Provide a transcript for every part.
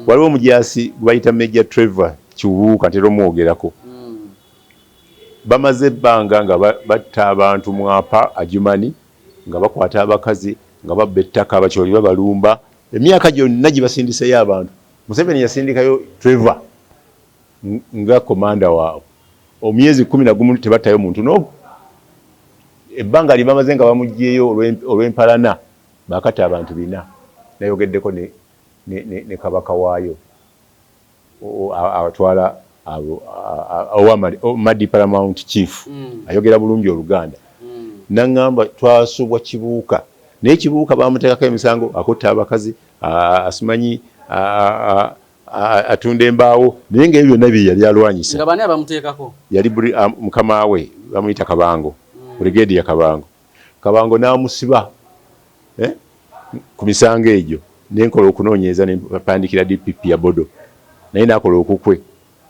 waliwo omujaasi bayita Major Trevor Kiwuuka ntera omwogerako bamaze ebbanga nga batta abantu mwapa Ajumani nga bakwata abakazi nga babba ettaka abakyoli babalumba emyaka gyonna gibasindiseyo abantu Museveni yasindikayo Trevor nga komanda waabwe omyezi 11 tebattayo muntu n'omu ebbanga libamaze nga bamugyeyo olw'empalana bakata abantu 4 nayogeddeko ne kabaka waayo atwala Madi Paramount Chief ayogera bulungi Oluganda nangamba twasubwa Kibuuka naye Kibuuka bamuteekako emisango akutta abakazi asimanyi atunda embaawo naye nga ebyo nabyo yali alwanyisa nga bani abamuteekako yali mukama we bamuyita Kabango Brigadier Kabango n'amusiba ku misango egyo nenkola okunoonyeza nepandikira DPP ya Bodo naye nakola okukwe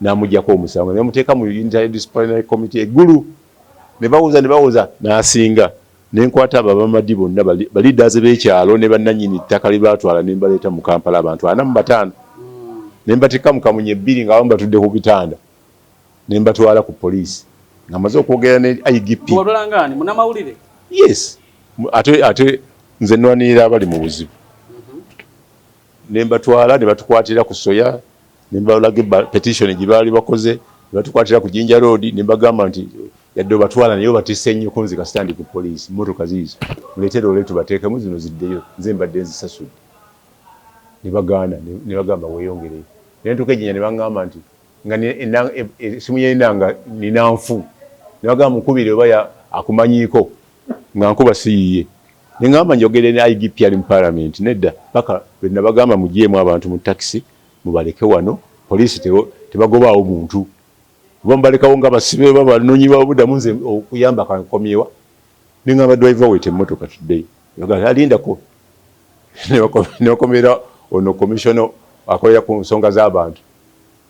namujjako omusango nemuteeka mu interdisciplinary committee eggulu ne bawuza n'asinga nenkwata abamadi bonna balidaze b'ekyalo ne bannannyini ttaka libatwala ne mbaleeta mu Kampala abantu 45 ne mbateeka mu kamunye 2 nga batudde ku bitanda ne mbatwala ku poliisi nga maze okwogera ne IGP Olangani munamawulire yes ate nze nwanirira abali mu buzibu ne mbatwala ne batukwatira ku Soya ne mbalaga petition gibali bakoze ne batukwatira ku Jinja Road ne mbagamba nti yadde batwala nayo batise nnyo kunzi ka stand ku police motoka zizo muletero oletu bateeka mu zino ziddeyo nze mbadde nzisasudde ne bagana ne bagamba weyongere ne ntukejinya ne bangamba nti nga simu yenanga ninanfu ne bagamba mukubire oba akumanyiko nga nkuba siyiye ne ngamba njogere ne IGP ali mu parliament nedda paka bwe nabagamba mugiemu abantu mu taxi mubaleke wano police tebagobaawo omuntu bambalekawo nga basibe babanonyi babudamu nze okuyamba kankomyewa ningamba driver wete motoka today yoga alindako ne wakomera ono commissioner akolera ku nsonga z'abantu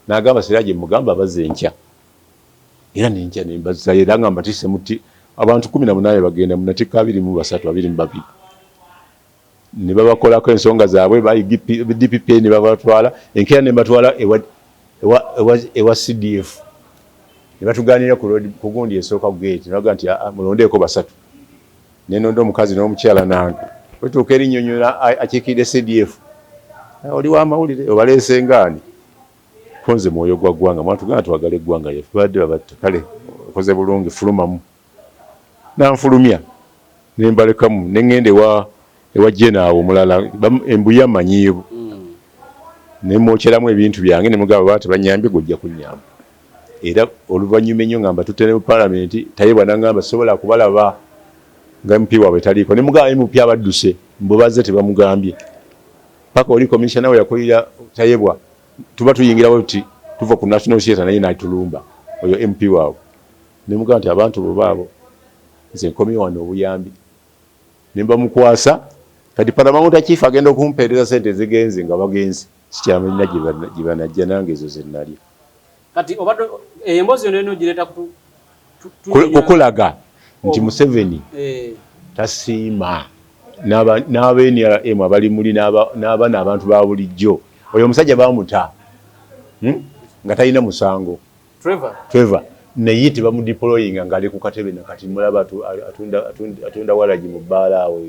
nagamba Siraje mugamba bazenkya era nenkya nembaza era ngamba tise muti abantu 18 bagenda munatika 23 ne babakolako ensonga zaabwe ba DPP ne babatwala enkya ne batwala ewa CDF ne batuganira ku road kugundi esooka gate naga nti mulondeko basatu nenondo omukazi n'omukyala nange wetuuka erinnyonnyola akiikidde CDF oli w'amawulire obalese ngani konze mwoyo gwa ggwanga mwatugana twagala eggwanga yaffe badde babatta kale okoze bulungi fulumamu nanfulumya nembalekamu nengende ewa jenaawo omulala embuya manyiibu nemwokyeramu ebintu byange nemugamba bati banyambye gojja kunyamba era oluvannyuma ennyo ngamba tutene mu parliament tayebwa nangamba sobola kubalaba nga MP waabwe taliiko nemugamba MP abadduse mbubaze tebamugambye paka oli commissioner we yakolera tayebwa tuba tuyingirawo tuti tuva ku National Theatre naye natulumba oyo MP waabwe nemugamba nti abantu bobaabo nze nkomye wano obuyambi nemba mukwasa kati Paramount Chief agenda okumpeereza sente zigenze nga bagenzi sikyamanya gibanajja nange ezo zenali kati obadde embozi eno gireta kukulaga nti Museveni tasiima n'abeeni abali muli n'abaana abantu ba bulijjo oyo omusajja bamuta nga talina musango Trevor naye tebamudeployinga ng'ali ku katebe nakati mulaba atunda walagi mu bbaala awo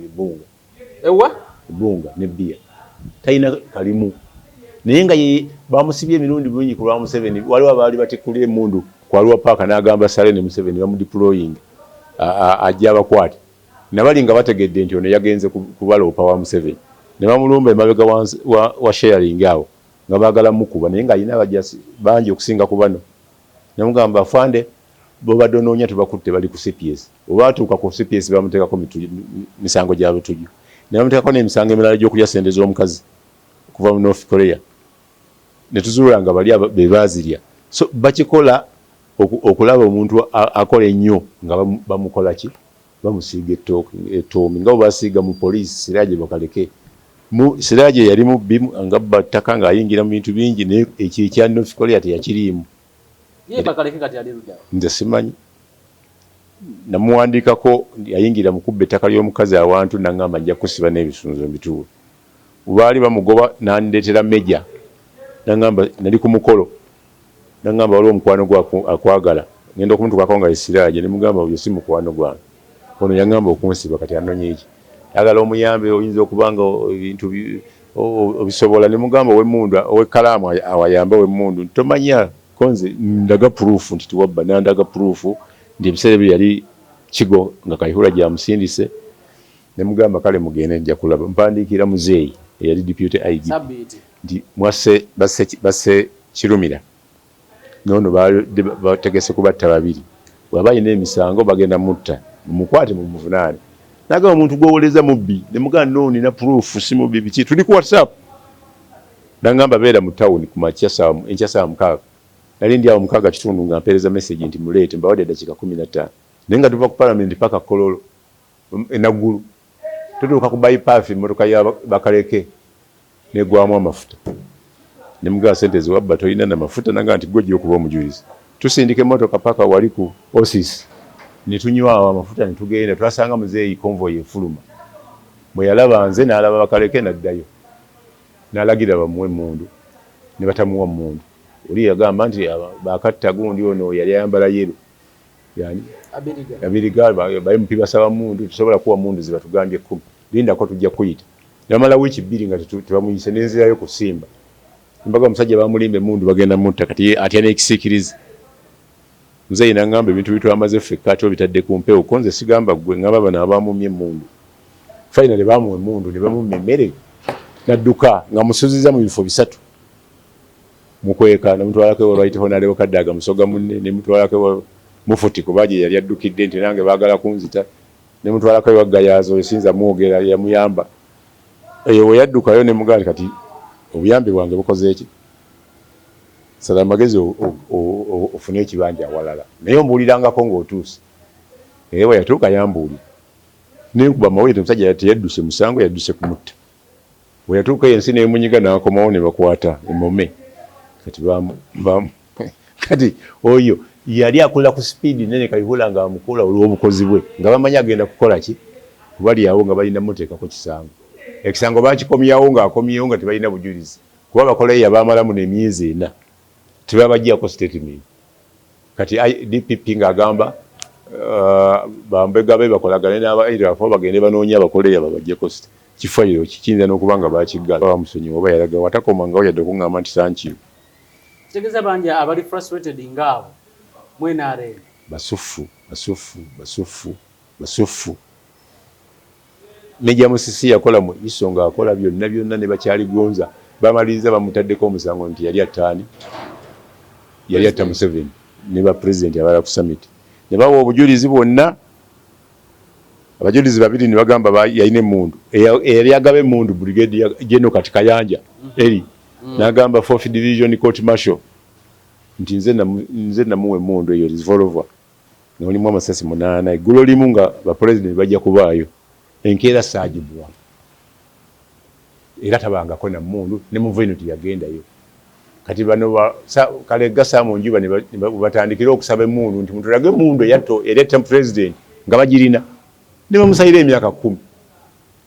ebbunga ne bbiya talina kalimu naye nga bamusibye emirundi mingi ku lwa Museveni waliwo abaali batikkulira emmundu kwaliwa paaka n'agamba sale ne Museveni bamudeployinga ajja abakwate nabali nga bategedde nti ono yagenze kubaloopa wa Museveni ne bamulumba emabega wa sharing awo nga baagala mukuba naye ng'alina abajasi bangi okusinga ku bano nemugamba afande bobadde onoonya tubakutte bali ku CPS oba atuuka ku CPS bamuteekako misango gya butuju ne bamuteekako n'emisango emirala gy'okulya sente z'omukazi okuva mu North Korea ne tuzuula nga bali be baazirya so bakikola okulaba omuntu akola ennyo nga bamukola ki bamusiiga ettoomi nga basiiga mu poliisi Siraje bakaleke Siraje yali mubbi nga battaka ng'ayingira mu bintu bingi naye ekyo ekya North Korea teyakiriimu nze simanyi namuwandiikako yayingira mu kubba ettaka ly'omukazi awantu nangamba nja kusiba n'ebisunzo mbituule baali bamugoba nandeetera Meja nangamba nali ku mukolo nangamba waliwo omukwano gwa akwagala ngenda okumutukako nga esiraaje ne mugamba oyo si mukwano gwange ono yangamba okunsiba kati anonye iki agala omuyambe oyinza okubanga ebintu obisobola ne mugamba ow'emmundu ow'ekkalaamu awayambe ow'emmundu tomanya konze ndaga proof nti tiwabba nandaga proof ndi ebiseera bye yali kigo nga Kayihura gyamusindise ne mugamba kale mugende nja kulaba mpandiikira muzeeyi eyali deputy IG nti mwase basse Kirumira nono bategese kubatta babiri bw'aba alina emisango bagenda mutta mukwate mu muvunaane naga omuntu gw'owoleza mubbi ne mugamba no nina proof si mubbi biki tuli ku WhatsApp nangamba beera mu town ku makya enkya saa 6 nali ndi awo 6 kitundu nga mpeereza message nti muleete mbawadde dakika 15 naye nga tuva ku parliament paka Kololo enaggulu tutuuka ku bypass emmotoka ya Bakaleke negwamu amafuta ne mugamba sente ziwabba tolina n'amafuta nanga nti gwejja okuba omujulizi tusindika emmotoka paka wali ku Osis ne tunywa amafuta ne tugenda twasanga muzeeyi convoy efuluma bwe yalaba nze n'alaba Bakaleke n'addayo n'alagira bamuwe emmundu ne batamuwa emmundu oli yagamba nti bakatta gundi ono yali ayambala yero yani abiriga bali mupibasaba mundu tusobola kuwa mundu ziba tugambye 10 linda ko tujja kuyita namala wiki 2 nga tebamuyise nenzirayo kusimba mbaga omusajja bamulimbe mundu bagenda mutta kati atya n'ekisikiriza muzeeyi nangamba ebintu bitu amaze ffe kati obitadde ku mpewo konze sigamba gwe ngamba bana abamumye mundu finally bamuwe mundu ne bamumye mmere nadduka nga musuziza mu bifo bisatu mukweka na mutwala ke right honorable Kadaga musoga munne ne mutwala ke mufuti kubaje yali addukidde nti nange baagala kunzita ne mutwala ke wagayazo esinza muogera yamuyamba eyo we yaddukayo ne mugali kati obuyambi bwange bukoze eki sala magezi ofune ekibanja walala naye ombulirangako ng'otuuse ewe yatuuka yambuli nenkuba mawulire omusajja yadduse musango yadduse kumutta we yatuuka yensi nemunyiga n'akomawo ne bakwata emome kati kati oyo yali akola ku speed nene Kayihura nga amukola olw'obukozi bwe nga bamanya agenda kukola ki bali awo nga balina muteekako kisango ekisango bakikomyawo ng'akomyewo nga tebalina bujulizi kuba bakola yabamalamu n'emyezi 4 tebabaggyako statement kati DPP ng'agamba bambega be bakolagane n'abairafo bagende banoonya abakoleya babaggyeko kifayiro kikiyinza n'okubanga bakiggala bamusonyiwa oba yalaga watakomangawo yadde okuŋŋamba nti sankiyo tegeza bangi abali frustrated ngabo mwenare basufu Meja Musisi yakola mu isonga akola byonna ne bakyali gonza bamaliriza bamutaddeko omusango nti yali atani yali atta Museveni ne ba president abala ku summit ne bawo obujulizi bwonna abajulizi babiri ne bagamba yayine mundu yali agabe mundu brigade General katika yanja eri nagamba 4th division court martial nti nze namuwe mundu eyo revolver noli mu amasasi 8 gulo limu nga ba president bajja kubaayo enkeera saajibwa era tabangako na mundu ne muveno tiyagendayo kati bano kale gasa mu njuba ne batandikira okusaba mundu nti mutulage mundu yatto ereta president nga bagirina ne bamusayira emyaka 10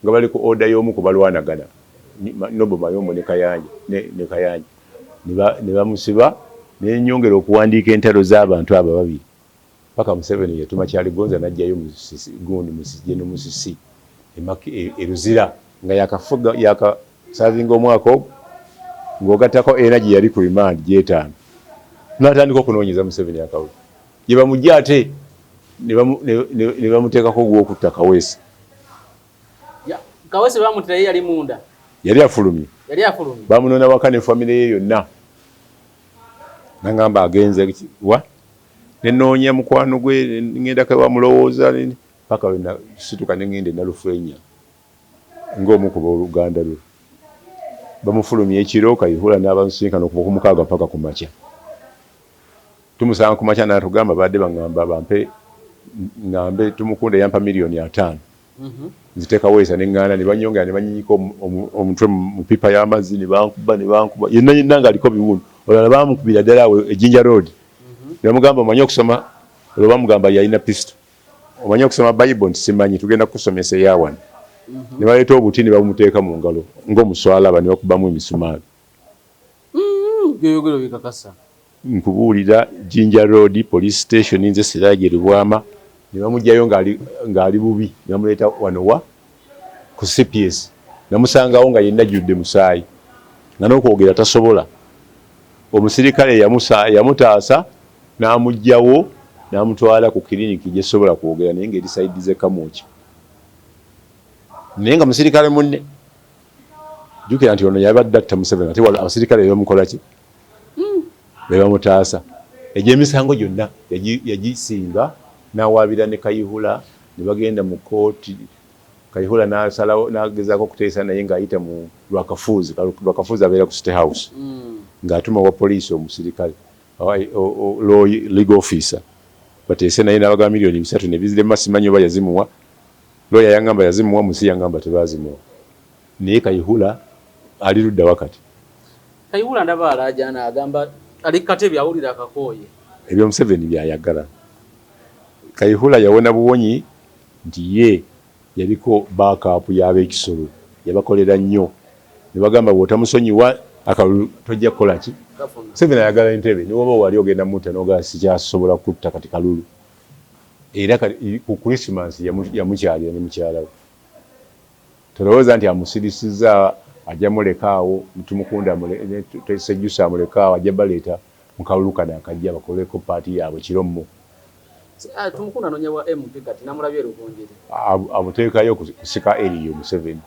nga bali ku order y'omu ku balwanagana Nobo Mayombo ne Kayanja ne Kayanja ne bamusiba ne nyongera okuwandiika entalo z'abantu aba babiri paka Museveni yatuma kyali gonza najjayo gundi musije no musisi eruzira nga yakafuga yakasavinga omwaka ng'ogattako energy yali ku remand gy'etaano n'atandika okunoonyeza Museveni akawuka gye bamujja ate ne bamuteekako gw'okutta Kaweesa Kaweesa bamutera yali munda yali afulumye bamunona waka ne family ye yonna nangamba agenze wa nenoonya mukwano gwe ngenda kawa mulowooza paka wena situka nengende nalufenya ng'omukuba oluganda lwe bamufulumye ekiro Kayihura n'abansinkana okuva ku 6 paka ku makya tumusanga ku makya n'atugamba badde bangamba ngambe tumukunde yampa $5,000,000 nziteeka Weesa neŋŋaana ne banyongera ne banyinyika omutwe mu pipa y'amazzi ne bankuba yenna ng'aliko biwundu olala bamukubira ddala awo Jinja Road ne bamugamba omanyi okusoma olwo bamugamba yalina pisto omanyi okusoma Bible nti simanyi tugenda kukusomesa eyawana ne baleeta obuti ne babumuteeka mu ngalo ng'omuswalaba ne bakubamu emisumaali byoyogero bikakasa nkubuulira Jinja Road police station nze Siraje Lubwama ne bamugyayo ngali bubi ne bamuleeta wano wa ku CPS namusangawo nga yenna jjudde musaayi nga n'okwogera tasobola omusirikale yamutaasa n'amugyawo n'amutwala ku kiriniki gye sobola kwogera naye ng'eri sayidi ze Kamwokya naye nga musirikale munne jjukira nti ono yabadde atta Museveni ate abasirikale be bamukola ki be bamutaasa egy'emisango gyonna yagisinga n'awaabira ne Kayihura ne bagenda mu kooti Kayihura n'asalawo n'agezaako okuteesa naye ng'ayita mu Lwakafuuzi abeera ku State House ng'atuma wa poliisi omusirikale legal officer bateese naye n'abaga miliyoni 3 ne bizirema simanyi oba yazimuwa lawyer yangamba yazimuwa musi yangamba tebaazimuwa naye Kayihura ali ludda wakati Kayihura ndaba alaajana agamba ali katebya awulira akakooye ebyo Museveni byayagala Kayihura yawona buwonyi nti ye yaliko backup y'ab'ekisolo yabakolera nnyo ne bagamba bw'otamusonyiwa akalulu tojja kukola ki Museveni ayagala entebe niwoba wali ogenda mutta n'ogala sikyasobola kutta kati kalulu era ku Christmas yamukyalira ne mukyala we tolowooza nti amusirisiza ajja mulekaawo Tumukunda tesejjusa amulekaawo ajja baleeta mu kalulu kano akajja bakoleko paati yaabwe kirommo Tumukunda anoonya MP kati namulabye Ruvunjiri amuteekayo kusika eriyo Museveni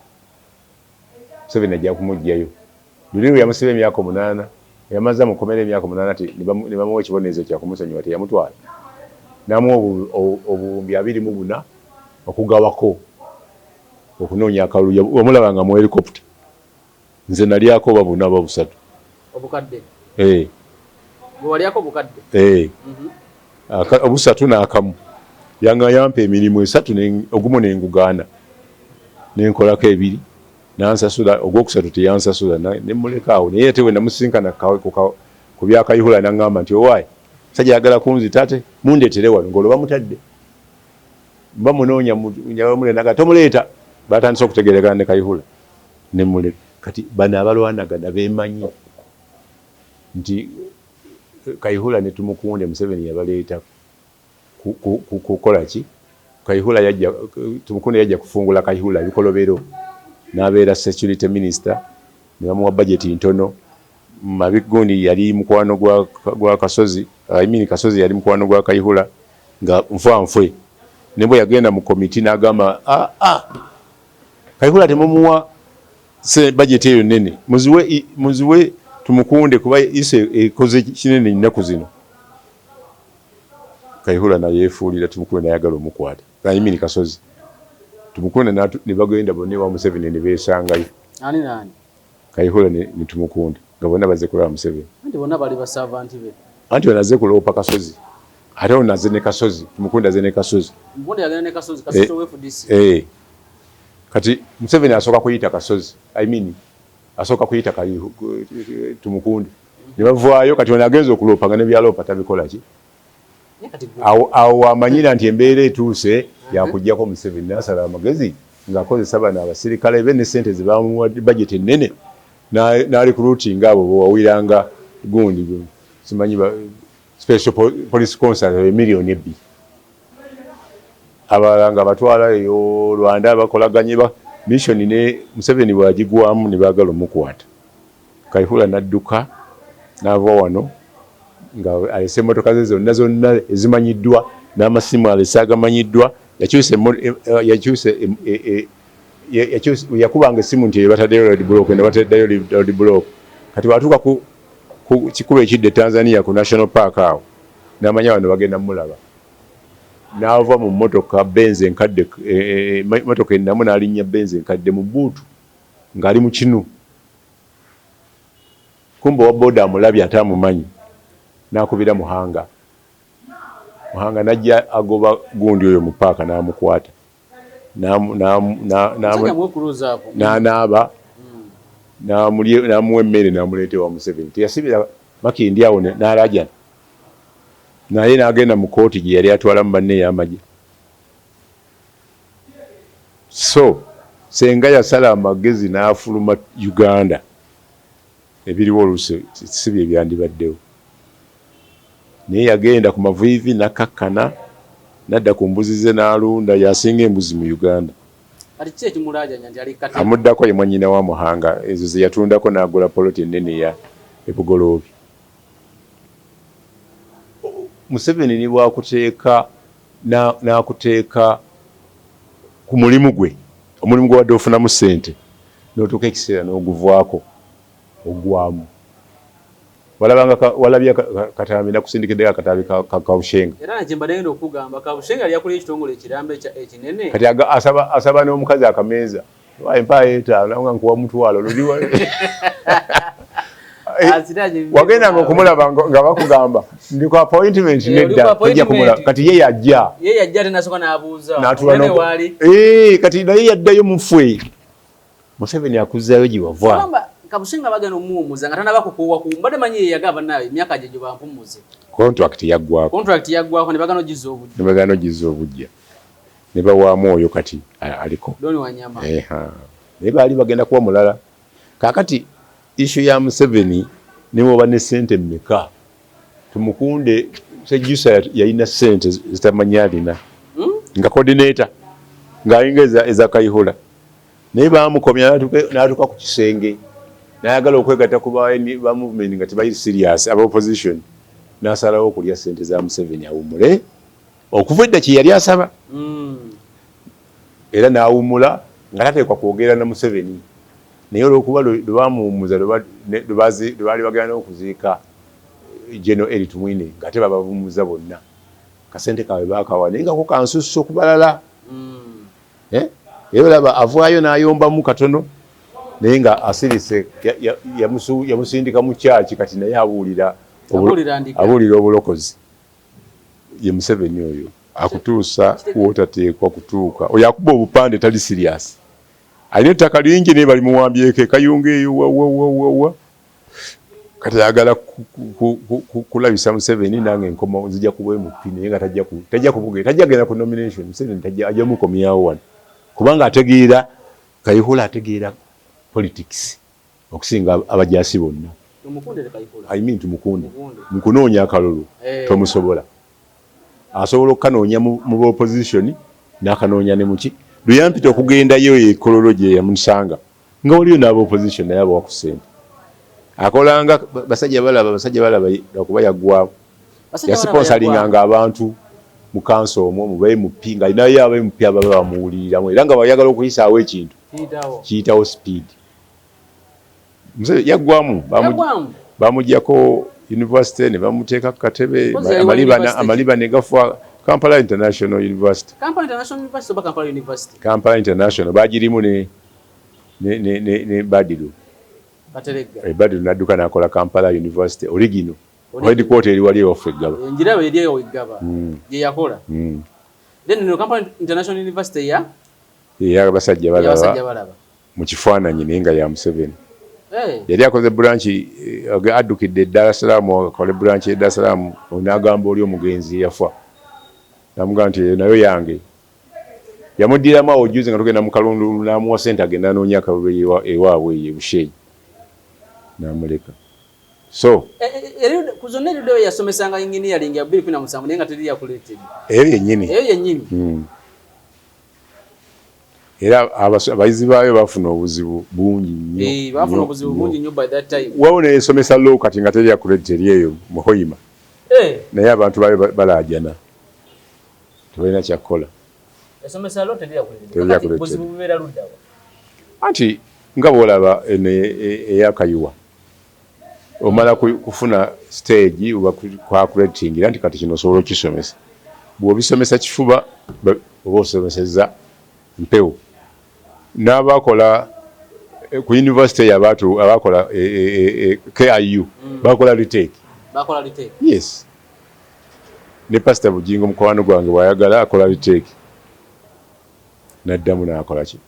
ajja kumugjayo luli lwe yamusiba emyaka 8 yamaze mukomera emyaka 8 ati ne bamuwa ekibonerezo kya kumusonyiwa teyamutwala namuwa obuwumbi 24 okugawako okunoonya akalulu wamulabanga mu helicopter nze nalyako babuna babusatu obukadde walyako obukadde obusatu n'akamu yanga yampa emirimu 3 ogumu nengugaana nenkolako 2 nansasula ogwokusatu teyansasula nemulekaawo naye ate we namusinkana ku bya Kayihura n'angamba nti owaayi sajja yagala kunzita ate mundeetere wano ng'olwo bamutadde bamunoonya mulenaga tomuleeta batandise okutegeregana ne Kayihura nemuleka kati bano abalwanagana beemanyi nti Kayihura ne Tumukunde Museveni yabaleeta kukola ki Kayihura yajja Tumukunde yajja kufungula Kayihura bikolobero n'abeera security minister ne bamuwa budget ntono Mabigundi yali mukwano gwa Kasozi Kasozi yali mukwano gwa Kayihura nga nfwe nebwe yagenda mu committee n'agamba Kayihura temumuwa budget eyo nene muziwe Tumukunde kuba ise ekoze kinene nnaku zino Kayihura nayefuulira Tumukunde nayagala omukwata Kasozi Tumukunde ne bagenda bonna wa Museveni ne beesangayo nani Kayihura ne Tumukunde nga bonna bazze kulaba Museveni anti bonna bali basavanti be anti onaze kuloopa Kasozi ate onaze ne Kasozi Tumukunde aze ne Kasozi Tumukunde yagenda ne Kasozi Kasozi FDC kati Museveni asooka kuyita Kasozi asooka kuyita Tumukunde ne bavaayo kati onagenza okuloopa nga ne byaloopa tabikola ki awo amanyira nti embeera etuuse yakujjako Museveni n'asala amagezi ng'akozesa bano abasirikale be ne ssente ze bamuwa budget ennene n'alikuluutinga abo bwewawiranga gundi simanyi special police concert miliyoni 2 abalala nga batwala eyo Rwanda bakolaganye mission ne Museveni bwagigwamu ne baagala omukwata Kayihura n'adduka n'ava wano nga alese emmotoka ze zonna ezimanyiddwa n'amasimu alese agamanyiddwa yakubanga essimu nti bataddeyo road block nebataddeyo road block kati watuuka ku kikuba ekidde Tanzania ku National Park awo n'amanya wano bagenda mulaba n'ava mu mmotoka Benz enkadde mmotoka ennamu n'alinnya Benz enkadde mu buutu ng'ali mu kinu kumbe wa boda amulabye ate amumanyi n'akubira Muhanga n'ajja agoba gundi oyo mu paaka n'amukwata n'anaaba n'amuwa emmere n'amuleeta ewa Museveni teyasibira Makindi awo n'alajana naye n'agenda mu kooti gye yali atwalamu banne ey'amagye so senga yasala amagezi n'afuluma Uganda ebiriwo oluusi si bye byandibaddewo naye yagenda ku maviivi nakkakkana nadda ku mbuzi ze n'alunda yasinga embuzi mu Uganda amuddako ye mwannyina wa Muhanga ezo ze yatundako n'agula poloti ennene ya Ebugoloobi. Museveni ni bwakuteeka n'akuteeka ku mulimu gwe omulimu gwe wadde ofunamu ssente n'otuuka ekiseera n'oguvaako ogwamu. Walabye Katambi nakusindikidde akatabi ka Kabushenga. Era nje mbadde ngenda okugamba Kabushenga yali yakulira ekitongole ekirambe ekinene. Kati asaba n'omukazi akameeza. Empaya etaano nga nkuwa mutwalo luliwa. Wagenda okumulaba nga bakugamba ndi ku appointment nedda tojja kumulaba kati ye yajja. Ye yajja tenasooka n'abuuza. N'atuula wali. Kati naye yaddayo mufwe. Museveni akuzzaayo gye wava. Kabushenga bagenda omuwumuza nga tanaba kukuwa ku mbadde manyi ye yagaba nawe emyaka gye gyo bampumuze. Contract yaggwako ne bagano gizza obujja. Ne bagano gizza obujja. Ne bawaamu oyo kati aliko. Doni Wanyama. Ne baali bagenda kuwa mulala. Kaakati issue ya Museveni ne bwoba ne ssente mmeka. Tumukunde Sejjusa yalina ssente zitamanyi alina. Nga coordinator ng'ayinga eza Kayihura. Naye baamukomya n'atuuka ku kisenge. Nayagala okwegatta ku ba movement nga tebayiri serious aba opposition n'asalawo okulya ssente za Museveni awumule okuva edda kye yali asaba era n'awumula nga tateekwa kwogera na Museveni naye olw'okuba lwe bamuwumuza lwe baali bagenda n'okuziika General Eli Tumwine nga te babavumuza bonna kasente kaabwe baakawa naye nga ko kansusso ku balala olaba avaayo n'ayombamu katono naye nga asirise yamusindika mu kyaki kati naye abuulira obulokozi ye Museveni oyo akutuusa wootateekwa kutuuka oyo akuba obupande tali serious alina ettaka lingi naye bali muwambyeko ekayunga eyo wawawawa kati ayagala kulabisa Museveni nange enkoma nzija kuba MP naye nga tajja genda ku nomination Museveni ajja mukomyawo wano kubanga ategeera Kayihura ategeera politics okusinga abajasi bonna. Tumukunde mukunoonya akalulu tomusobola asobola okukanoonya mu opposition n'akanoonya ne muki luyampita okugendayo ekololo gye yamusanga nga waliyo n'aba opposition naye abawa ku ssente akolanga basajja balaba okuba yaggwawo yasiponsalinganga abantu mu kanso omwo mu MP nga alinayo aba MP ababa bamuwuliriramu era nga bayagala okuyisaawo ekintu kiyitawo speed. Yaggwamu bamugyako university ne bamuteeka ku katebe amaliba ne gafa Kampala International University. Kampala International bagirimu ne Badiru. Badiru n'adduka n'akola Kampala University original. Headquarter eri wali waffe Eggaba. Njiraba eri eyo Eggaba. Ye yakola. Then no Kampala International University ya basajja balaba mu kifaananyi naye nga ya Museveni. Yali akoze branch addukidde Dar es Salaam akole branch e Dar es Salaam n'agamba oli omugenzi yafa namugamba nti nayo yange yamuddiramu awo juzi nga tugenda mu Kalundu n'amuwa ssente agenda anoonya akalulu ewaabwe ye Bushenyi n'amuleka so kuzonna erido yasomesanga engineering ya 2017 naye nga teri yakuleetedde eyo yennyini era abayizi baayo bafuna obuzibu bungi nnyo. Bafuna obuzibu bungi nnyo by that time. Wawo ne esomesa law kati nga teri yakuleetedde eyo Muhoima. Naye abantu baayo balaajana. Tebalina kyakkola. Esomesa law teri yakuleetedde. Obuzibu bubeera ludda wa? Anti nga bw'olaba eyakayiwa. Omala kufuna stage oba kwakuleetingira nti kati kino osobola okisomesa. Bw'obisomesa kifuba oba osomesezza mpewo. N'abakola ku university y'abantu abakola KIU bakola retake. Yes. Ne Pastor Bujingo mukwano gwange bw'ayagala akola retake. N'addamu n'akola ki?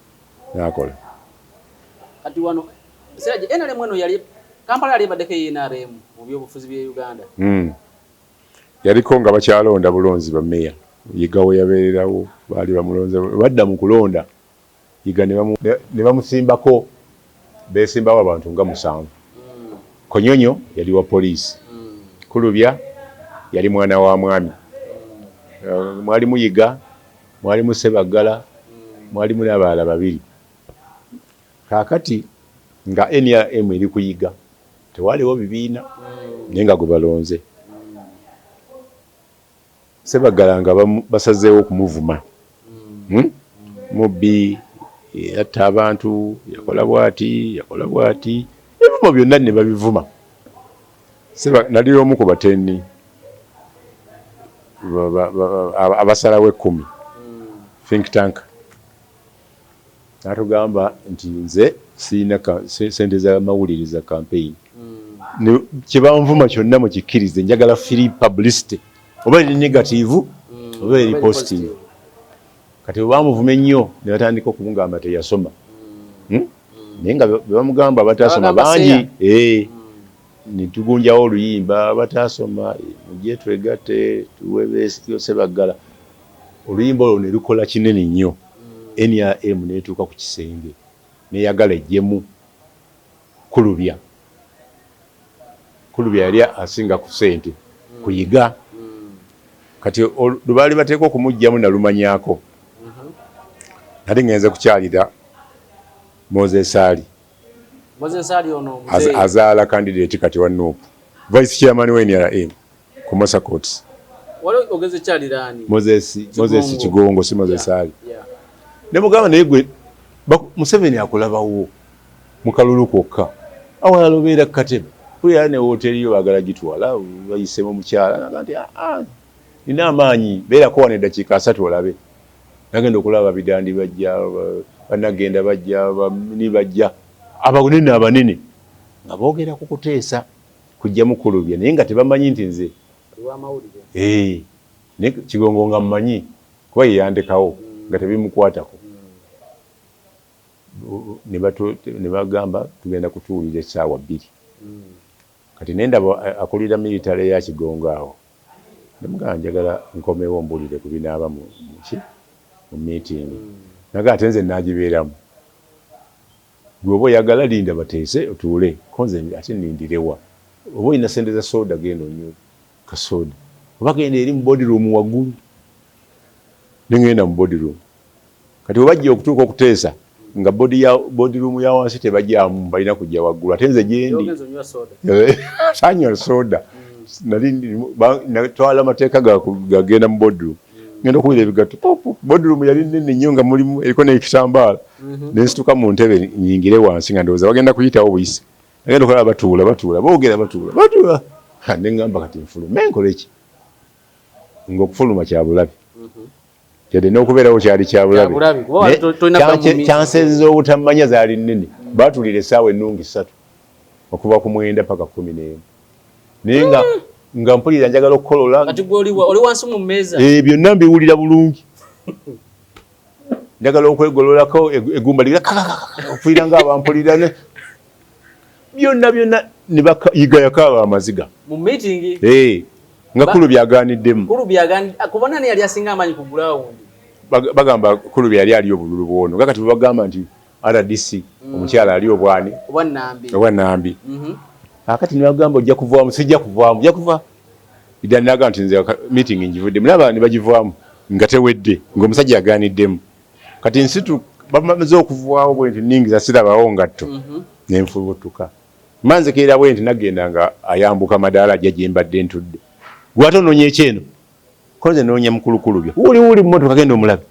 N'akola. Kati wano Siraje NRM wano yali Kampala yali baddeko NRM mu byobufuzi bya Uganda. Yaliko nga bakyalonda bulonzi ba meya. Yigawo yabeererawo baali bamulonze badda mu kulonda yiga ne bamusimbako beesimbawo abantu nga 7 Konyonyo yali wa poliisi. Kulubya yali mwana wa mwami. Mwali Muyiga, mwali Musebagala, mwali n'abalala babiri. Kaakati nga NRM eri kuyiga tewaliwo bibiina naye nga gwe balonze. Sebagala nga basazeewo okumuvuma. Mubbi yatta abantu, yakola bw'ati, yakola bw'ati, ebivumo byonna ne babivuma. Nali omu ku batenni abasalawo 10 think tank. Natugamba nti nze sirina sente za mawulire za campaign. Kibanvuma kyonna mukikkirize, njagala free publicity. Oba eri negative, oba eri positive. Kati bamuvuma ennyo ne batandika okubungamba teyasoma. Naye nga bamugamba batasoma bangi. Nitugunjawo oluyimba batasoma, mujje twegatte tuwe Besigye Sebagala. Oluyimba olwo ne lukola kinene nnyo. NRM netuuka ku kisenge neyagala ejjemu Kulubya. Kulubya yali asinga ku sente kuyiga. Kati lubaali bateeka okumugjamu nalumanyako. Nali ngenze kukyalira Moses Ali. Moses Ali ono azaala candidate kati wa Nuupu, vice chairman wa NRM ku Mosa Courts. Wale ogeze kyalirani Moses Kigongo si Moses Ali. Ne mugamba naye gwe Museveni akulabawo mu kalulu kokka awala lobeera Katebe kuli ne hoteli yo bagala gitwala bayisemo mukyala nagati nina amaanyi beera ko wane dakika 3 olabe nagenda okulaba bidandi bajja banagenda bajja ni bajja abanene abanene nga boogera ku kuteesa kujja mu Kulubya naye nga tebamanyi nti nze wa mawulire ne Kigongo nga mmanyi kuba yeyandekawo nga tebimukwatako. Ne bagamba tugenda kutuulira essaawa 2. Kati nenda akulira military ya Kigongo awo. Nemugamba njagala nkomewo mbulire ku binaaba mu meeting. Naga ate nze naagibeeramu. Gwoba oyagala linda bateese otuule konze ate nindirewa. Oba olina sente za soda genda onywe kasoda. Oba genda eri mu body room waggulu. Nengenda mu body room. Kati obajja okutuuka okuteesa nga body room ya wansi tebajjamu balina kujja waggulu. Ate nze gyendi sanywa soda. Natwala amateeka gagenda mu body room. Ngenda okuwira ebigatto body room yali nnene nnyo nga mulimu eriko n'ekitambaala. Ne nsituka mu ntebe nyingire wansi nga ndowooza bagenda kuyitawo buyisi. Nagenda okulaba batuula boogera batuula. Ne ngamba kati nfuluma nkole ki? Ng'okufuluma kya bulabe. Yadde n'okubeerawo kyali kya bulabe. Kyansezza obutamanya zaali nnene. Baatuulira essaawa ennungi 3 okuva ku 9 paka 11. Naye nga mpulira njagala okukolola. Kati gwe oli wansi mu mmeeza. Byonna mbiwulira bulungi. Njagala okwegololako egumba lira okufiira ng'abampulira ne byonna ne bayiga yakaaba amaziga. Mu meeting? Nga Kulubya agaaniddemu. Kulubya kubona ne yali asinga amaanyi ku ground. Bagamba Kulubya yali ali obululu bwono. Kakati bagamba nti RDC omukyala ali obwani. Oba Nambi. Akati ne bagamba ojja kuvaamu, sijja kuvaamu, ojja kuva. Idani naga nti nze meeting njivuddemu. Naba ne bagivaamu nga tewedde ng'omusajja agaaniddemu. Kati nsitu bamaze okuvaawo bwe nti ningiza sirabawo ngatto. Nenfubutuka. Manze keera bwe nti nagenda nga ayambuka madaala ajja gye mbadde ntudde. Gwatononya ekyeno. Konze noonya mukulu Kulubya. Wuli mmotoka genda omulabe.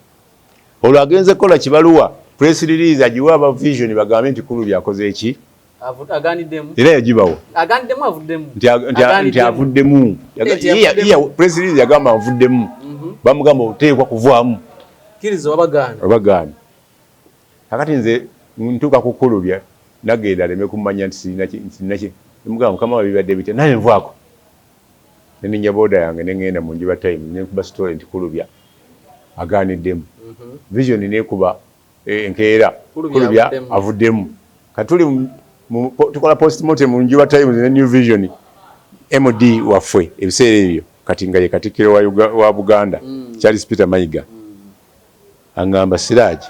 Olwo agenze kola kibaluwa press release agiwa aba Vision bagambe nti Kulubya akoze eki? Agaaniddemu. Era yagibawo. Agaaniddemu avuddemu. Nti avuddemu. Press release yagamba avuddemu. Bamugamba oteekwa kuvaamu. Kirizo abagaana. Abagaana. Kakati nze ntuuka ku Kulubya nagenda aleme kumanya nti sirina ki. Mugamba Mukama wa bibadde bitya naye nvaako. Neninnya boda yange nengenda mu Njiba Time nekuba story nti Kulubya agaaniddemu. Vision nekuba enkeera Kulubya avuddemu. Katuli tukola postmortem mu Njiba Time ne New Vision MD waffe ebiseera ebyo kati nga ye Katikkiro wa Buganda Charles Peter Mayiga angamba Siraji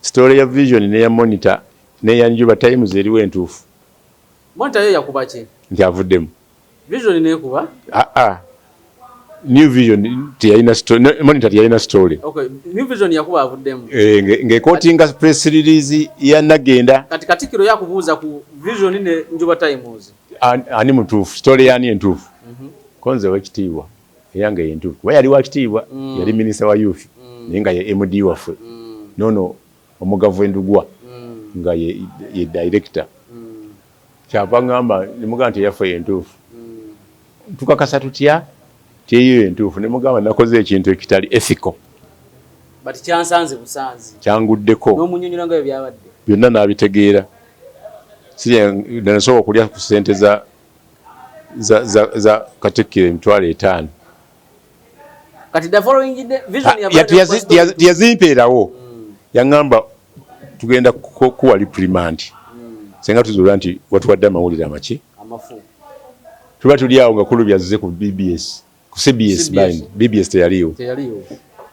story ya Vision ne ya Monitor ne ya Njiba Times eriwe entuufu. Monitor ye yakubache nti avuddemu Vision nekuba New Vision tiyalina story Monitor tiyalina story okay New Vision yakuba avuddemu ngekotinga press release ya nagenda kati kiro yakubuuza ku Vision ne Njuba Times ani mutuufu story yani entuufu konze wekitiibwa eyange yentuufu kuba yali wakitiibwa yali minisita wa youth naye nga ye MD waffe nono omugavu endugwa nga ye director kyava ngamba nemugamba nti yaffe yentuufu tukakasa tutya tyeyo entuufu nemugamba nakoze ekintu ekitali ethical but kyansanze busanzi kyanguddeko n'omunyonyola nga byabadde byonna n'abitegeera sirya nasobola okulya ku ssente za Katikkiro $5,000 kati the following day Vision yazimpeerawo yaŋŋamba tugenda kuwa reprimand senga tuzuula nti watuwadde amawulire amaki amafu tuba tuli awo nga kulubyazize ku BBS ku CBS band BBS teyaliwo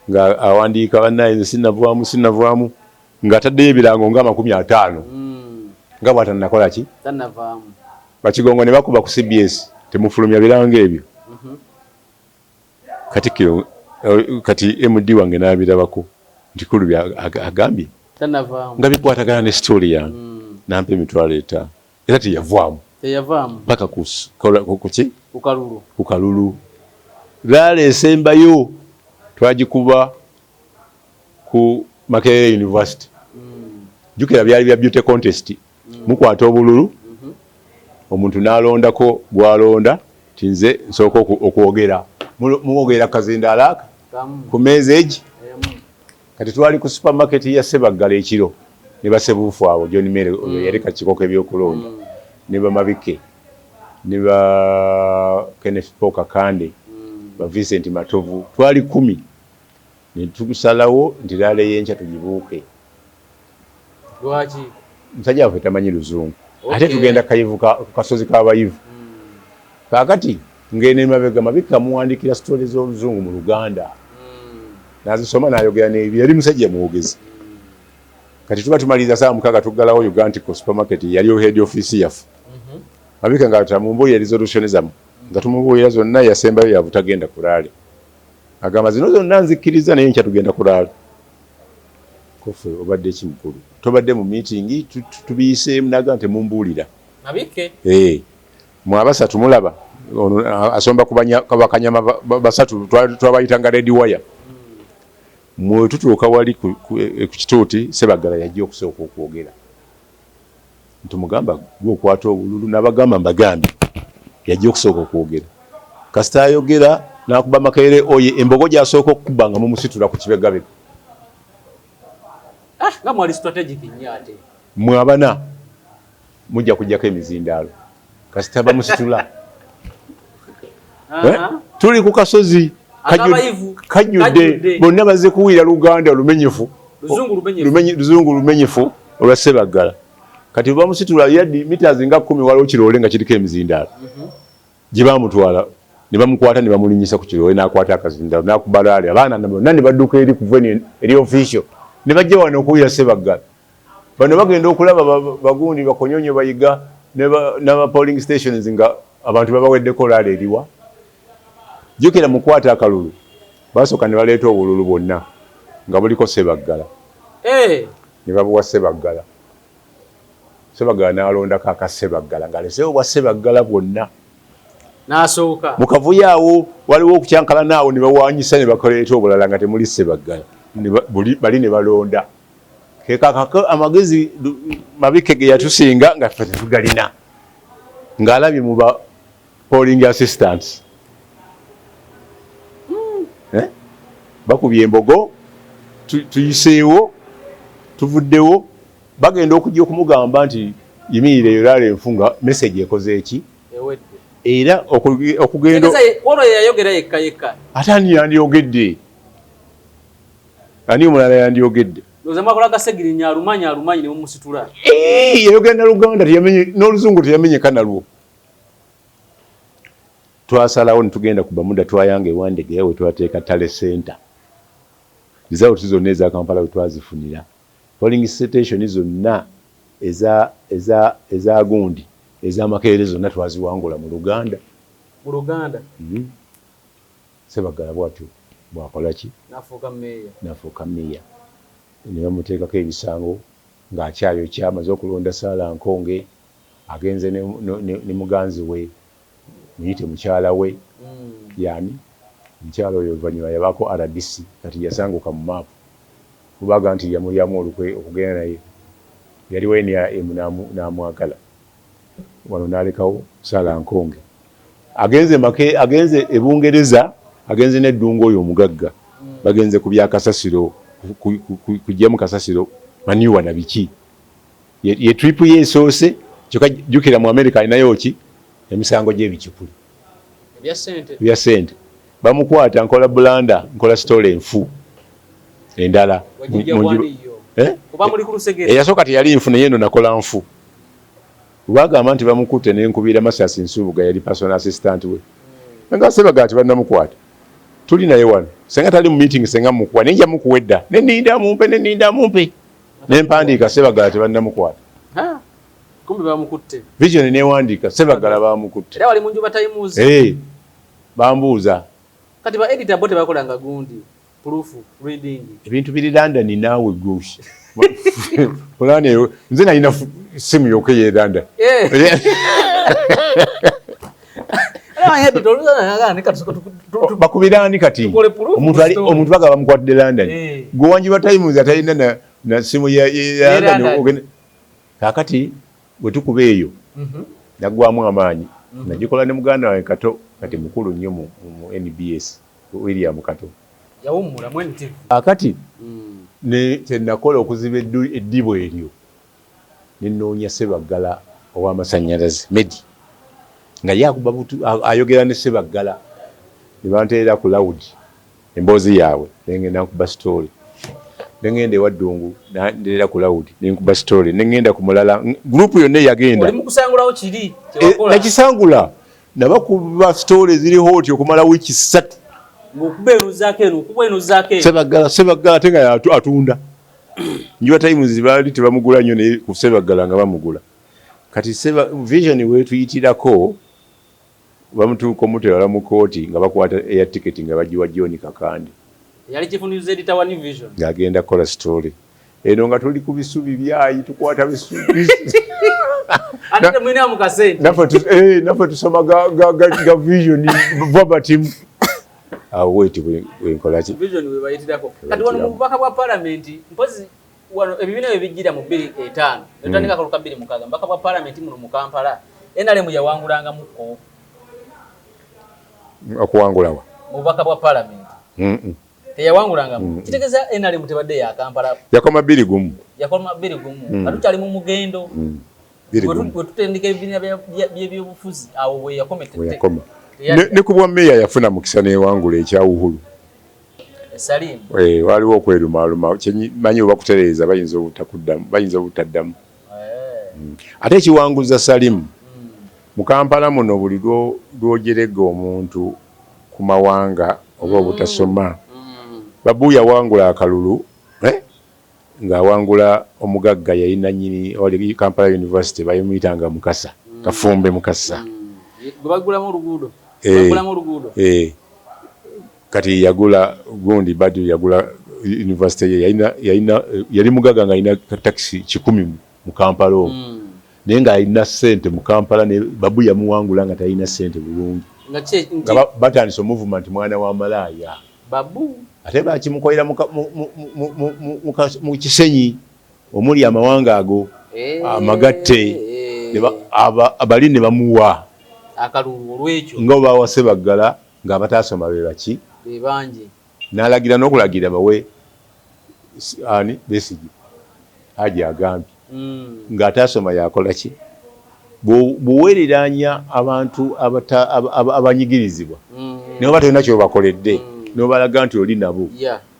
nga awandiika bannaye sinavaamu ng'ataddeyo ebirango nga 50 nga bw'atannakola ki bakigongo ne bakuba ku CBS temufulumya birango ebyo Katikkiro kati MD wange n'abirabako nti kulubya agambye nga bikwatagana ne story yange nampa $5,000 era teyavaamu mpaka ku kalulu laleese embayo twagikuba ku Makerere University jukira byali bya beauty contest mukwata obululu omuntu n'alondako gwalonda tinze nsooka okwogera muwogera kazindaala ku meeza egi kati twali ku supermarket ya Sebaggala ekiro ne basebuufu abo John Mere oyo yali kakikoko ebyokulonda ne bamabike ne ba Kenneth Poka Kande ba Vincent Matovu twali 10 ne tukusalawo nti lale yencha tugibuuke lwaki musajja waffe tamanyi luzungu ate tugenda kayivuka ku kasozi k'abayivu kakati ngene mabega mabika muwandikira stories z'oluzungu mu Luganda nazisoma n'ayogera n'ebyo yali musajja muwogezi kati tuba tumaliza saa 6 tuggalawo Ugantic supermarket yaliyo head office yaffe mabika nga tamumbulira resolution zamu nga tumubulira zonna yasembayo yabutagenda kulaale agamba zino zonna nzikkiriza naye nkya tugenda kulaale kofe obadde kimukulu tobadde mu meeting tubiyiseemu naga nti mumbulira mabike mwabasatu mulaba asomba kubakanyama basatu twabayitanga red wire mwe tutuuka wali ku kituuti Sebaggala yajja okusooka okwogera ntumugamba gwokwata obululu n'abagamba mbagambi yajja okusooka okwogera kasita ayogera n'akuba Makerere oye embogo gy'asooka okukuba nga mumusitula ku kibegabega nga mwali strategic nnyo ate mwe abana mujja kujjako emizindaalo kasita bamusitula tuli ku kasozi kajjudde bonna bazze kuwulira Luganda lumenyefu luzungu lumenyefu olwa Sebaggala kati bamusitula yaddi meters nga 10 waliwo kiroole nga kiriko emizindaalo gye bamutwala ne bamukwata ne bamulinyisa ku kiroole n'akwata akazindaalo n'akubalaale abaana bonna ne badduka eri ku veni eri official ne bajja wano okuwulira Sebaggala bano bagenda okulaba bagundi bakonyonyo bayiga n'aba polling stations nga abantu babaweddeko laale eriwa jukira mukwata akalulu basooka ne baleeta obululu bwonna nga buliko Sebaggala ne babuwa Sebaggala n'alondako aka Sebaggala ng'aleseewo bwa Sebaggala bwonna n'asooka mukavuyo awo waliwo okukyankalana awo ne bawanyisa ne bakoleeta obulala nga temuli Sebaggala bali ne balonda kekakako amagezi mabike ge yatusinga nga ffe tetugalina ng'alabye mu ba polling assistants bakubye embogo tuyiseewo tuvuddewo bagenda okujja okumugamba nti yimirire yolaala enfunga message ekoze eki era okugenda yayogera yekka ate ani yandiyogedde ani omulala yandiyogedde yayogera na Luganda n'oluzungu teyamenyeka nalwo twasalawo netugenda ku Bamuda twayanga ewandege yawe twateeka Tale Center result zonna eza Kampala we twazifunira polling station zonna eza gundi ez'amakerere zonna twaziwangula mu Luganda. Mu Luganda. Ssebaggala bw'atyo bwakola ki? N'afuuka mmeeya. Ne bamuteekako ebisango ng'akyayokya amaze okulonda Sarah Nkonge, agenze ne muganzi we muyite mukyala we yani mukyala oyo oluvannyuma yabaako RDC kati yasanguka mu maapu kubaga nti yamulyamu olukwe okugenda naye yali we n'amwagala wano n'alekawo Sarah Nkonge agenze e Bungereza agenze n'eddungu oyo omugagga bagenze ku bya kasasiro kujjamu kasasiro maniwa na biki ye trip ye esoose kyokka jjukira mu America alinayo ki emisango gy'ebicupuli ebya ssente bamukwata nkola bulanda nkola story enfu endala eyasooka teyali nfu naye eno nakola nfu bagamba nti bamukutte nenkubira Masasi Nsubuga yali personal assistant we nga Ssebaggala tebannamukwata tuli naye wano senga tali mu meeting senga mukuwa nenja mukuwedda neninda mumpe nempandiika Ssebaggala tebannamukwata kumbe bamukutte vision newandiika Ssebaggala bamukutte era wali mu Njuba Times bambuuza kati ba editor bote bakolanga gundi proof reading ebintu biri London naawe gushi Olane nze nalina simu yoke London bakubirani kati omuntu baga bamukwatidde London gwe Wanjuba Times atalina na simu ya London kakati bwe tukuba eyo naggwamu amaanyi nagikola ne muganda wawe Kato kati mukulu nnyo mu NBS William Kato yawummula mu NTV akati ne tenakola okuziba eddibo eryo nenoonya Ssebaggala ow'amasannyalaze Medi nga yakuba ayogera ne Ssebaggala ne banteera ku loud emboozi yaabwe nengenda nkuba story nengenda ewa Ddungu ndeera ku loud nenkuba story nengenda ku mulala group yonna yagenda oli mukusangulawo kiri nakisangula nabakuba story ziriho oti okumala wiiki 3 Ssebaggala ate nga atunda Njuba Times baali tebamugula nnyo naye ku Ssebaggala nga bamugula kati vision wetuyitirako bamutuuka omutwala mu kooti nga bakwata air ticket nga bagiwa John Kakande yali chief news editor wa New Vision ng'agenda kola story eno nga tuli ku bisubi byayi tukwata bisubi ate mwina mu kasente nafe tusoma ga vision verbatim wait wenkola ki vision we bayitirako kati wano mu bubaka bwa parliament mpozi wano ebibina ebijjira mu 2:5 etandika kaluka 2:6 mbaka bwa parliament muno mu Kampala NRM yawangulanga muko okuwangulawa mu bubaka bwa parliament teyawangulanga kitegeza NRM tebadde ya Kampala yakoma 2-1 atukyali mu mugendo wetutendeka ebibina by'ebyobufuzi awo we yakomete ne kubwa meya yafuna mukisa newangula ekyawuhulu Salim waliwo okwerumaaluma manyi oba kutereeza bayinza obutaddamu ate ekiwanguza Salim mu Kampala muno buli lwogerega omuntu ku mawanga oba obutasoma Babu yawangula akalulu ng'awangula omugagga yalina nnyini wali Kampala University bayimuyitanga Mukasa Kafumbe Mukasa bagulamu oluguudo kati yagula gundi Badru yagula university yali mugagga nga alina taxi 10 mu Kampala naye ng'alina ssente mu Kampala ne Babu yamuwangula nga talina ssente bulungi nga batandise movement mwana wa malaaya Babu ate bakimukolera mu Kisenyi omuli amawanga ago amagatte abali ne bamuwa akalulu olwekyo nga bawa Ssebaggala ng'abatasoma be baki bebangi n'alagira n'okulagira bawe ani Besigye Haji agambye ng'atasoma yakola ki buweereranya abantu abanyigirizibwa naye oba tolina kyobakoledde n'obalaga nti oli nabo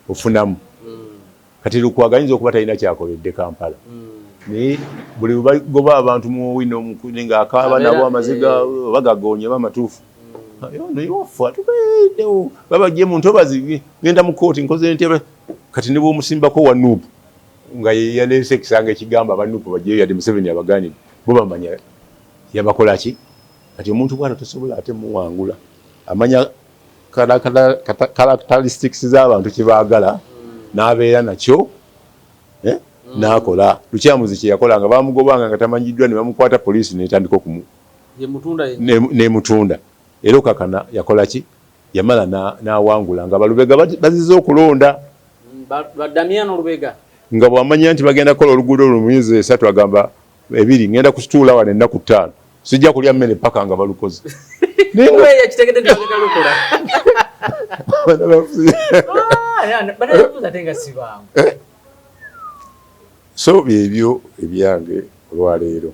ofunamu kati lukwaganyinza okuba talina kyakoledde Kampala naye buli bagoba abantu mu wino omukuni ng'akaaba nabo amaziga bagagonye bamatuufu noyofa tubeedewo babajje mu ntobazi ngenda mu kooti nkoze ntya kati ne bw'omusimbako wa Nuupu nga yaleese ekisanga ekigamba abanuupu bajjeyo yadde Museveni abaganira bo bamanya yabakola ki kati omuntu bwana tosobola ate muwangula amanya characteristics z'abantu kyebaagala n'abeera nakyo n'akola lukyamuzi kye yakola nga bamugobanga nga tamanyiddwa ne bamukwata poliisi netandika nemutunda era okakana yakola ki yamala n'awangula nga balubega bazize okulonda nga bwamanya nti bagenda kukola oluguudo lu muyezi 3 agamba 2 ngenda kusituula wano ennaku 5 sijja kulya mmere paka nga balukoze so byebyo ebyange olwaleero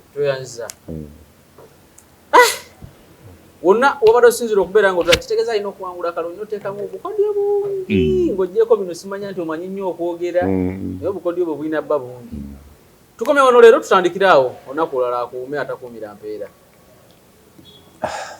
wonna wabadde osinzira okubeera nga kitegeeza alina okuwangula kalonyo oteekamu obukodyo bungi ng'ogyeko bino simanya nti omanyi nnyo okwogera naye obukodyo bwe bulina bba bungi tukomye wano leero tutandikire awo olunaku olulala akuume atakuumira mpeera